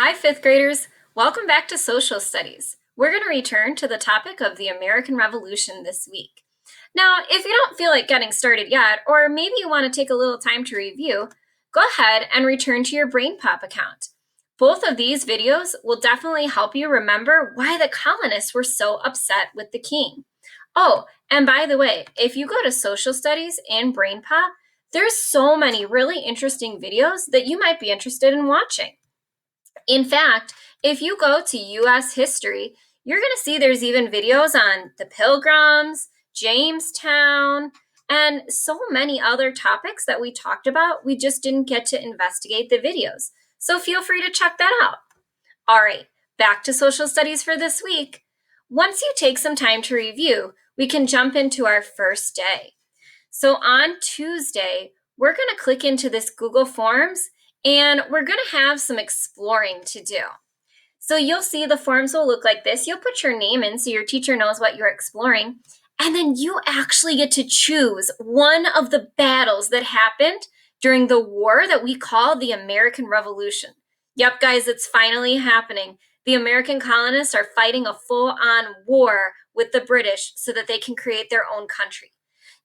Hi, fifth graders. Welcome back to Social Studies. We're going to return to the topic of the American Revolution this week. Now, if you don't feel like getting started yet, or maybe you want to take a little time to review, go ahead and return to your Brain Pop account. Both of these videos will definitely help you remember why the colonists were so upset with the king. Oh, and by the way, if you go to Social Studies and Brain Pop, there's so many really interesting videos that you might be interested in watching. In fact, if you go to US history, you're going to see there's even videos on the Pilgrims, Jamestown, and so many other topics that we talked about. We just didn't get to investigate the videos. So feel free to check that out. All right, back to social studies for this week. Once you take some time to review, we can jump into our first day. So on Tuesday, we're going to click into this Google Forms and we're going to have some exploring to do. So you'll see the forms will look like this. You'll put your name in so your teacher knows what you're exploring. And then you actually get to choose one of the battles that happened during the war that we call the American Revolution. Yep, guys, it's finally happening. The American colonists are fighting a full-on war with the British so that they can create their own country.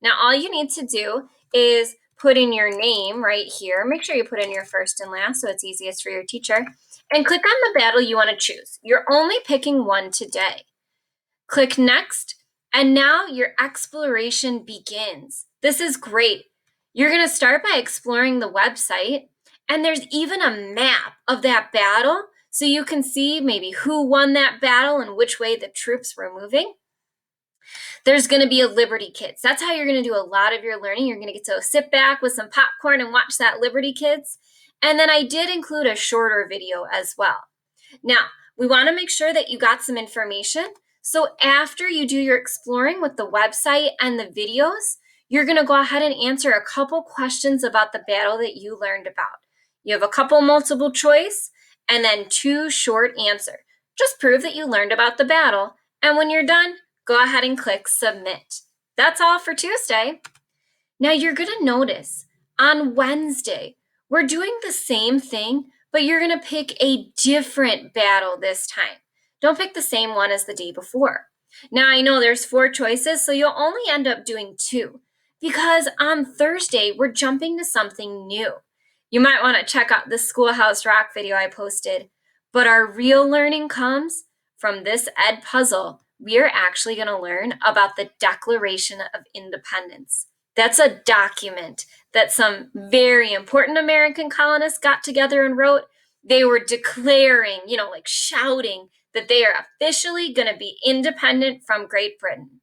Now, all you need to do is put in your name right here. Make sure you put in your first and last so it's easiest for your teacher. And click on the battle you want to choose. You're only picking one today. Click Next, and now your exploration begins. This is great. You're going to start by exploring the website, and there's even a map of that battle so you can see maybe who won that battle and which way the troops were moving. There's going to be a Liberty Kids. That's how you're going to do a lot of your learning. You're going to get to sit back with some popcorn and watch that Liberty Kids. And then I did include a shorter video as well. Now, we want to make sure that you got some information. So after you do your exploring with the website and the videos, you're going to go ahead and answer a couple questions about the battle that you learned about. You have a couple multiple choice and then 2 short answer. Just prove that you learned about the battle. And when you're done, go ahead and click Submit. That's all for Tuesday. Now you're going to notice on Wednesday, we're doing the same thing, but you're going to pick a different battle this time. Don't pick the same one as the day before. Now I know there's 4 choices, so you'll only end up doing 2 because on Thursday, we're jumping to something new. You might want to check out the Schoolhouse Rock video I posted, but our real learning comes from this Ed puzzle. We are actually going to learn about the Declaration of Independence. That's a document that some very important American colonists got together and wrote. They were declaring, like shouting that they are officially going to be independent from Great Britain.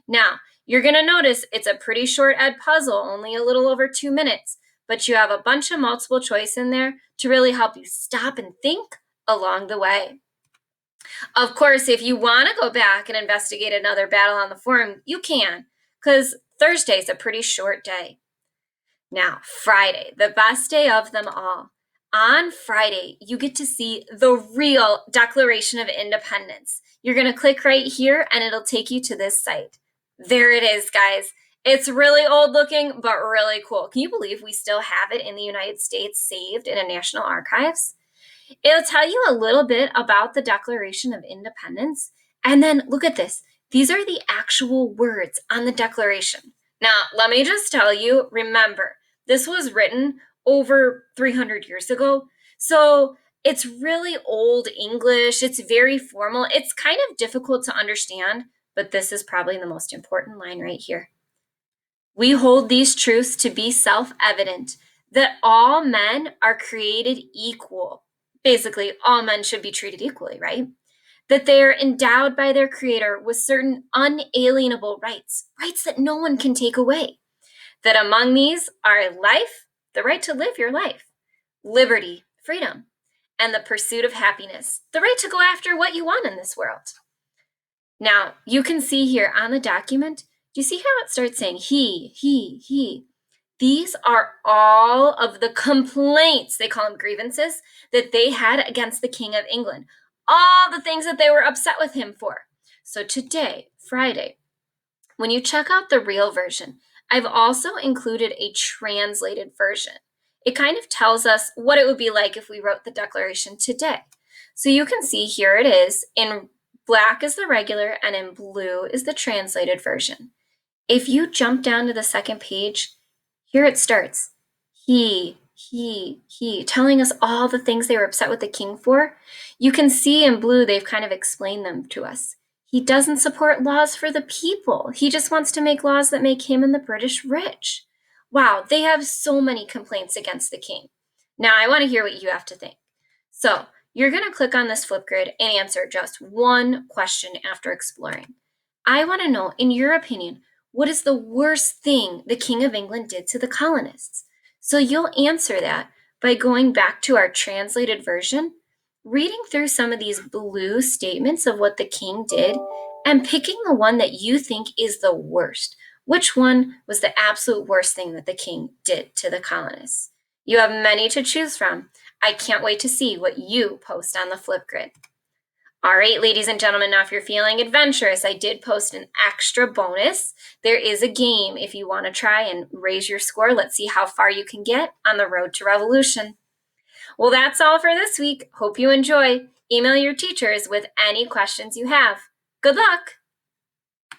Now, you're going to notice it's a pretty short Ed puzzle, only a little over 2 minutes, but you have a bunch of multiple choice in there to really help you stop and think along the way. Of course, if you want to go back and investigate another battle on the forum, you can, because Thursday's a pretty short day. Now, Friday, the best day of them all. On Friday, you get to see the real Declaration of Independence. You're going to click right here and it'll take you to this site. There it is, guys. It's really old looking, but really cool. Can you believe we still have it in the United States saved in a National Archives? It'll tell you a little bit about the Declaration of Independence. And then look at this. These are the actual words on the Declaration. Now, let me just tell you, remember, this was written over 300 years ago. So it's really old English. It's very formal. It's kind of difficult to understand, but this is probably the most important line right here. We hold these truths to be self-evident, that all men are created equal. Basically, all men should be treated equally, right? That they are endowed by their Creator with certain unalienable rights, rights that no one can take away. That among these are life, the right to live your life, liberty, freedom, and the pursuit of happiness, the right to go after what you want in this world. Now, you can see here on the document, do you see how it starts saying he? These are all of the complaints, they call them grievances, that they had against the King of England. All the things that they were upset with him for. So today, Friday, when you check out the real version, I've also included a translated version. It kind of tells us what it would be like if we wrote the Declaration today. So you can see here it is. In black is the regular and in blue is the translated version. If you jump down to the second page, here it starts. He, telling us all the things they were upset with the king for. You can see in blue, they've kind of explained them to us. He doesn't support laws for the people. He just wants to make laws that make him and the British rich. Wow, they have so many complaints against the king. Now, I want to hear what you have to think. So, you're going to click on this Flipgrid and answer just one question after exploring. I want to know, in your opinion, what is the worst thing the King of England did to the colonists? So you'll answer that by going back to our translated version, reading through some of these blue statements of what the king did, and picking the one that you think is the worst. Which one was the absolute worst thing that the king did to the colonists? You have many to choose from. I can't wait to see what you post on the Flipgrid. All right, ladies and gentlemen, now if you're feeling adventurous, I did post an extra bonus. There is a game if you want to try and raise your score. Let's see how far you can get on the road to revolution. Well, that's all for this week. Hope you enjoy. Email your teachers with any questions you have. Good luck!